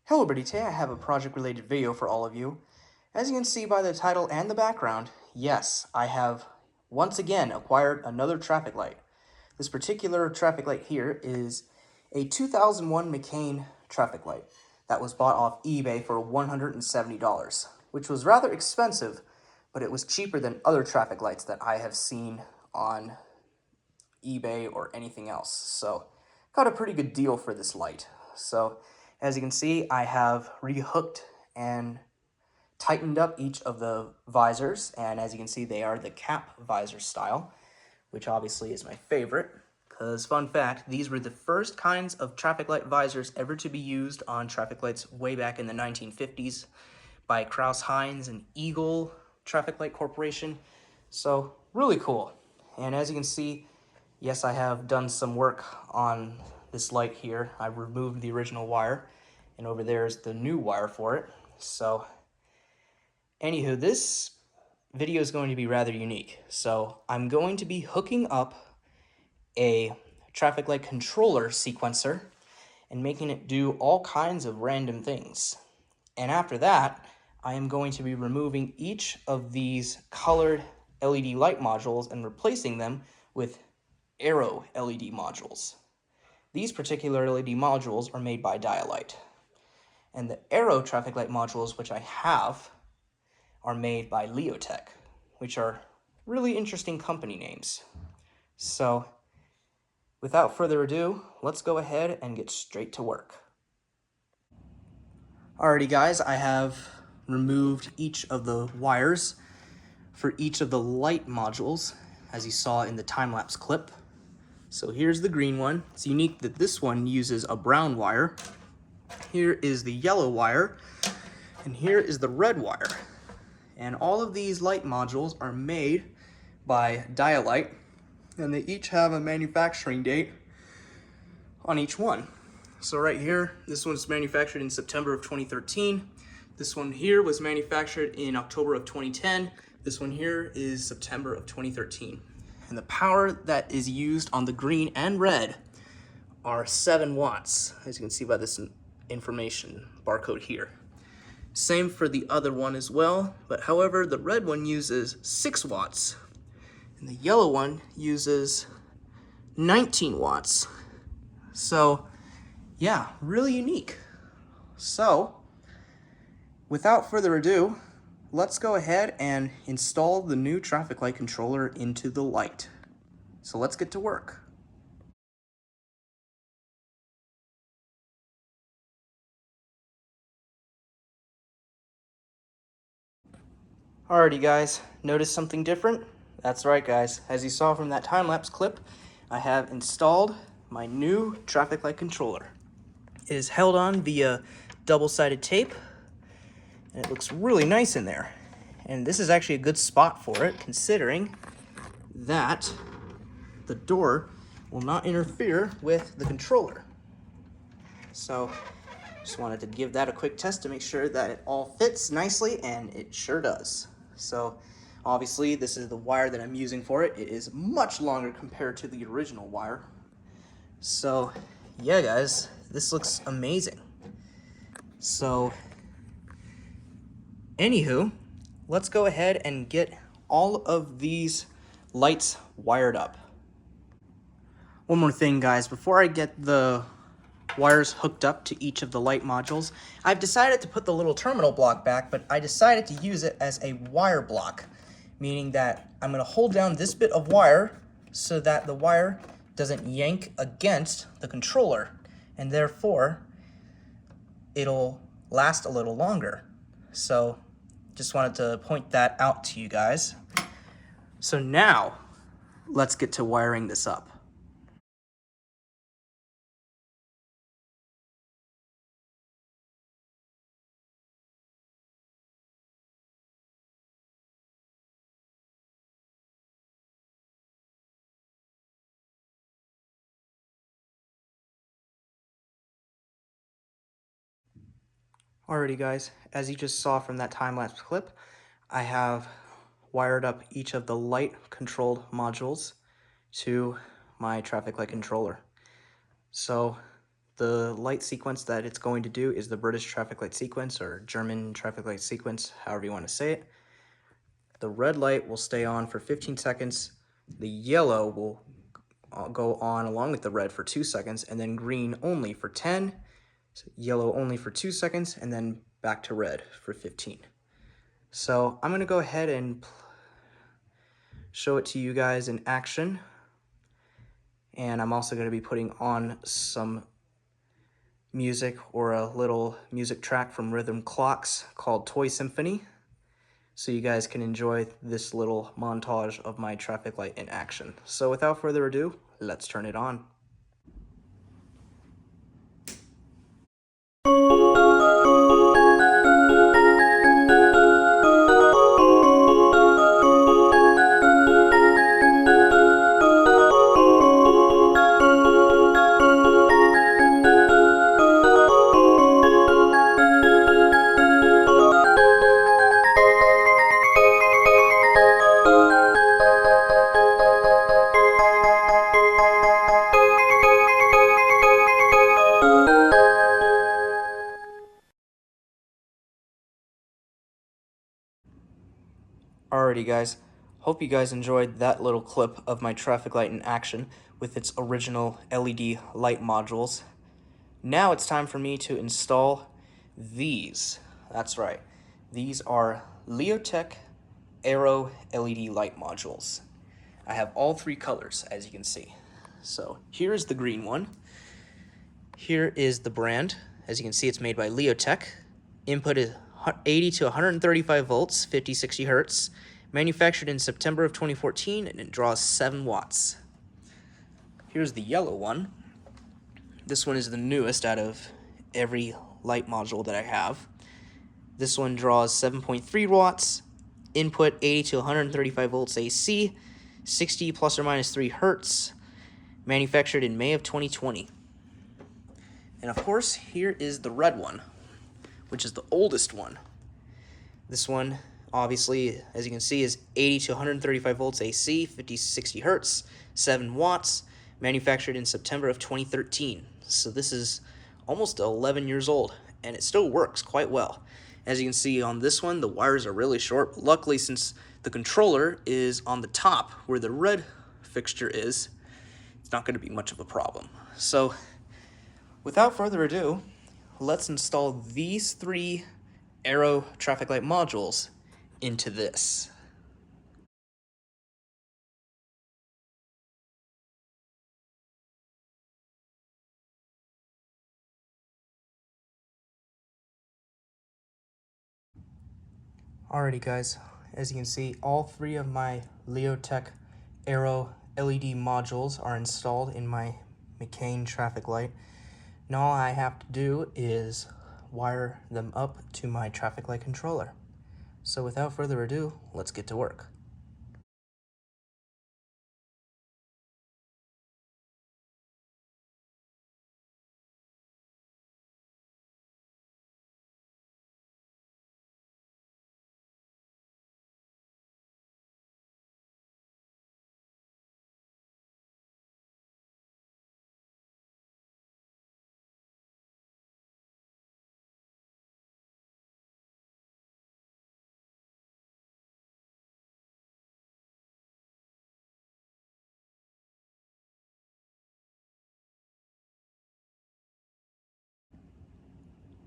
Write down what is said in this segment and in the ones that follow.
Hello everybody, today I have a project related video for all of you. As you can see by the title and the background, yes, I have once again acquired another traffic light. This particular traffic light here is a 2001 McCain traffic light that was bought off eBay for $170, which was rather expensive, but it was cheaper than other traffic lights that I have seen on eBay or anything else. So got a pretty good deal for this light. So as you can see, I have rehooked and tightened up each of the visors, and as you can see, they are the cap visor style, which obviously is my favorite, because fun fact, these were the first kinds of traffic light visors ever to be used on traffic lights way back in the 1950s by Kraus-Heinz and Eagle Traffic Light Corporation. So really cool. And as you can see, yes, I have done some work on this light here. I removed the original wire, and over there is the new wire for it. So, anywho, this video is going to be rather unique. So, I'm going to be hooking up a traffic light controller sequencer and making it do all kinds of random things. And after that, I am going to be removing each of these colored LED light modules and replacing them with Arrow LED modules. These particular LED modules are made by Dialight. And the Arrow traffic light modules, which I have, are made by Leotek, which are really interesting company names. So, without further ado, let's go ahead and get straight to work. Alrighty guys, I have removed each of the wires for each of the light modules, as you saw in the time-lapse clip. So here's the green one. It's unique that this one uses a brown wire. Here is the yellow wire, and here is the red wire. And all of these light modules are made by Dialight, and they each have a manufacturing date on each one. So right here, this one's manufactured in September of 2013. This one here was manufactured in October of 2010. This one here is September of 2013. And the power that is used on the green and red are 7 watts, as you can see by this information barcode here. Same for the other one as well, but however, the red one uses 6 watts, and the yellow one uses 19 watts. So, yeah, really unique. So, without further ado, let's go ahead and install the new traffic light controller into the light. So let's get to work. Alrighty guys, notice something different? That's right guys, as you saw from that time-lapse clip, I have installed my new traffic light controller. It is held on via double-sided tape, and it looks really nice in there. And this is actually a good spot for it, considering that the door will not interfere with the controller. So, just wanted to give that a quick test to make sure that it all fits nicely, and it sure does. So, obviously, this is the wire that I'm using for it. It is much longer compared to the original wire. So, yeah guys, this looks amazing. So, anywho, let's go ahead and get all of these lights wired up. One more thing guys, before I get the wires hooked up to each of the light modules, I've decided to put the little terminal block back, but I decided to use it as a wire block, meaning that I'm going to hold down this bit of wire so that the wire doesn't yank against the controller, and therefore it'll last a little longer. So just wanted to point that out to you guys. So now let's get to wiring this up. Alrighty guys, as you just saw from that time-lapse clip, I have wired up each of the light controlled modules to my traffic light controller. So The light sequence that it's going to do is the British traffic light sequence, or German traffic light sequence, however you want to say it. The red light will stay on for 15 seconds. The yellow will go on along with the red for 2 seconds, and then green only for 10, so yellow only for 2 seconds, and then back to red for 15. So I'm going to go ahead and show it to you guys in action. And I'm also going to be putting on some music, or a little music track from Rhythm Clocks called Toy Symphony, so you guys can enjoy this little montage of my traffic light in action. So without further ado, let's turn it on. Alrighty guys, hope you guys enjoyed that little clip of my traffic light in action with its original LED light modules. Now it's time for me to install these. That's right, these are Leotek Aero LED light modules. I have all three colors, as you can see. So here is the green one. Here is the brand. As you can see, it's made by Leotek. Input is 80 to 135 volts, 50-60 hertz. Manufactured in September of 2014, and it draws 7 watts. Here's the yellow one. This one is the newest out of every light module that I have. This one draws 7.3 watts. Input 80 to 135 volts AC, 60 plus or minus 3 hertz. Manufactured in May of 2020. And of course, here is the red one, which is the oldest one. This one, obviously, as you can see, is 80 to 135 volts AC, 50-60 hertz, 7 watts, manufactured in September of 2013. So this is almost 11 years old, and it still works quite well. As you can see on this one, the wires are really short. Luckily, since the controller is on the top where the red fixture is, it's not going to be much of a problem. So without further ado, let's install these 3 Aero traffic light modules into this. Alrighty guys, as you can see, all 3 of my Leotek Aero LED modules are installed in my McCain traffic light. Now all I have to do is wire them up to my traffic light controller. So without further ado, let's get to work.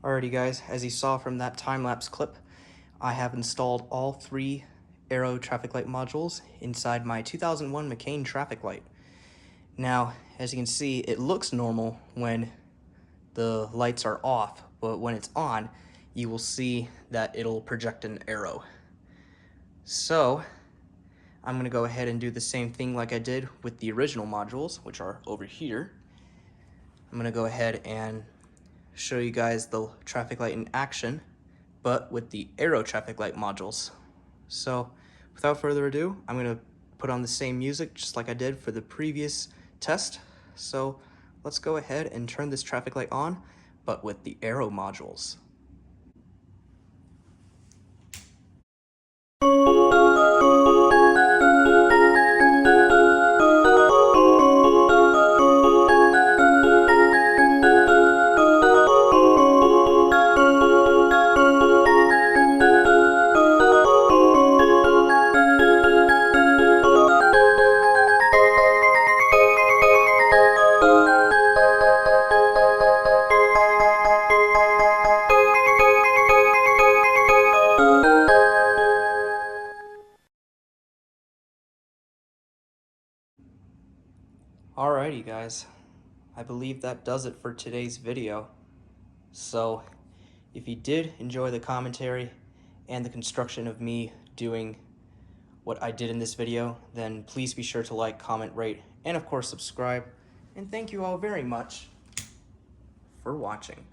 Alrighty guys, as you saw from that time-lapse clip, I have installed all 3 Aero traffic light modules inside my 2001 McCain traffic light. Now, as you can see, it looks normal when the lights are off, but when it's on, you will see that it'll project an arrow. So, I'm going to go ahead and do the same thing like I did with the original modules, which are over here. I'm going to go ahead and show you guys the traffic light in action, but with the Aero traffic light modules. So without further ado, I'm going to put on the same music just like I did for the previous test. So let's go ahead and turn this traffic light on, but with the Aero modules. Alrighty guys, I believe that does it for today's video. So if you did enjoy the commentary and the construction of me doing what I did in this video, then please be sure to like, comment, rate, and of course subscribe. And thank you all very much for watching.